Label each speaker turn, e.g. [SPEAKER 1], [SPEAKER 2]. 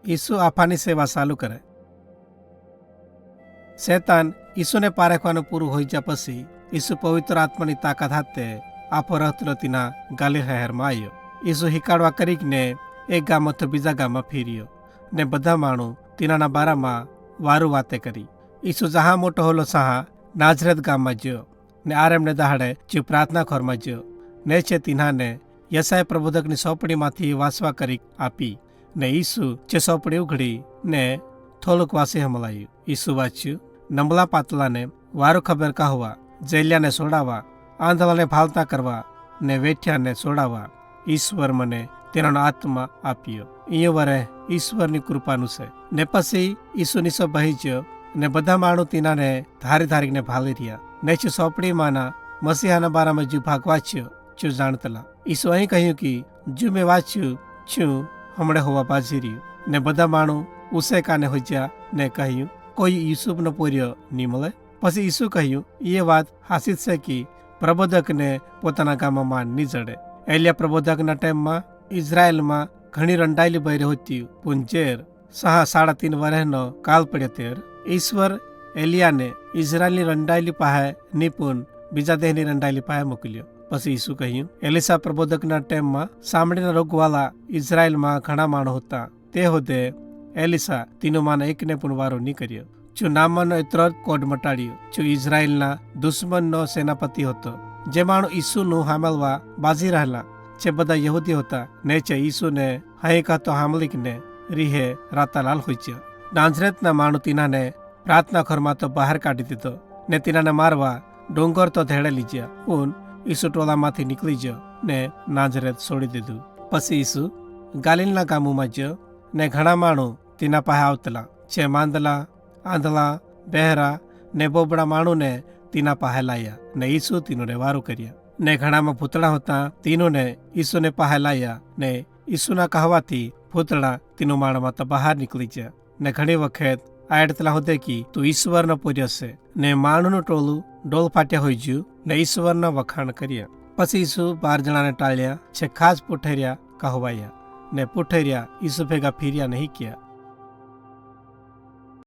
[SPEAKER 1] ઈસુ આફાની સેવા ચાલુ કરે. શેતાન ઈસુને પારખવાનું પૂરું હોઈ ગયા પછી ઈસુ પવિત્ર આત્માની તાકાત હાથે આફો રહતલો તેના ગાલી શહેરમાં આવ્યો. ઈસુ હિકાડવા કરીને એક ગામથી બીજા ગામમાં ફેર્યો ને બધા માણું તેનાના બારામાં વારું વાતે કરી. ઈસુ જહા મોટો હોલો સહા નાઝરેત ગામમાં ગયો ને આરેમને દાહડે જે પ્રાર્થના ખોરમાં ગયો ને છે તિન્હાને યસાય પ્રબોધકની સોંપડીમાંથી વાંચવા કરી આપી ને ઈસુ જે સોંપડી ઉઘડી ને થોડુંક વાંચી હમલાયું. ઈસુ વાંચ્યું, નબળા પાતળાને વારું ખબર કહેવા, જેલિયાને છોડાવવા, આંધળાને ભાલતા કરવા ને વેઠ્યાને છોડાવવા ઈશ્વર મને તેનો આત્મા આપ્યો. અહીંયા વરે ઈશ્વરની કૃપાનું છે. ને પછી ઈસુ નીચો બહી ગયો ને બધા માણું તીનાને ધારી ધારીને ભાલી રહ્યા ને છું સોંપડીમાંના મસીહાના બારામાં જુ ભાગ વાંચ્યો છું જાણતલા. ઈસુ અહીં કહ્યું કે જુ મેં વાંચ્યું છું હમણાં હોવા બાજી રહ્યું ને બધા માણું ઉસેકાને હોજ્યા ને કહ્યું કોઈ યુસુફનો પોર્યો નહીં મળે. પછી ઈસુ કહ્યું એ વાત હાસી છે કે પ્રબોધકને પોતાના ગામમાં માન નહીં જડે. એલિયા પ્રબોધકના ટાઈમમાં ઇઝરાયલમાં ઘણી રંડાયેલી બૈરી હતી પુંજેર 3.5 વર્ષનો કાળ પડ્યો તેર ઈશ્વર એલિયાને ઇઝરાયલની રંડાયેલી પાસે નિપુણ બીજા દેહની રંડાયેલી પાસે મોકલ્યો. પછી ઈસુ કહ્યું એલિસા પ્રબોધકના ટાઈમમાં સાંભળીના રોગવાળા ઇઝરાયલમાં ઘણા માણો હતા. તે હોદે એલિસા તીનો માના એકને પણ વારો નહીં કર્યો. જો નામાનો એટલો જ કોડ મટાડ્યો. જો ઇઝરાયલના દુશ્મનનો સેનાપતિ હતો. જે માણો ઈસુનું હામલવા બાજી રહેલા જે બધા યહૂદી હતા ને છે ઈસુને હાઈ કહેતો હામલિકને રીહે રાતાલાલ હોઈચ્યો. નાઝરેતના માણું તીનાને પ્રાર્થના ઘરમાં તો બહાર કાઢી દીધો ને તીનાને મારવા ડુંગર તો ધેડે લીજ્યા. પણ ઈસુ ટોલામાંથી નીકળી ગયો ને નાઝરેત છોડી દીધું. પછી ઈસુ ગાલિલના ગામોમાં ગયો ને ઘણા માણું તેના પાસે આવતલા જે માંદલા, આંધળા, બહેરા ને બોબડા માણુને તેના પાસે લાયા ને ઈસુ તીનોને વારું કર્યા. ને ઘણામાં ભૂતળા હતા તીનોને ઈસુને પાસે લાયા ને ઈસુના કહેવાથી ભૂતળા તીનું માણમાં તો બહાર નીકળી ગયા. ને ઘણી વખત આડતલા હોતે કે તું ઈશ્વરનો પૂર્ય છે ને માણુનું ટોલું ડોલ ફાટ્યા હોઈ ગયું ને ઈશ્વરના વખાણ કર્યા. પછી ઈસુ 12 જણાને ટાળ્યા છે ખાસ પુઠેર્યા કહેવાયા ને પુઠેર્યા ઈસુ ભેગા ફીર્યા નહીં ક્યા.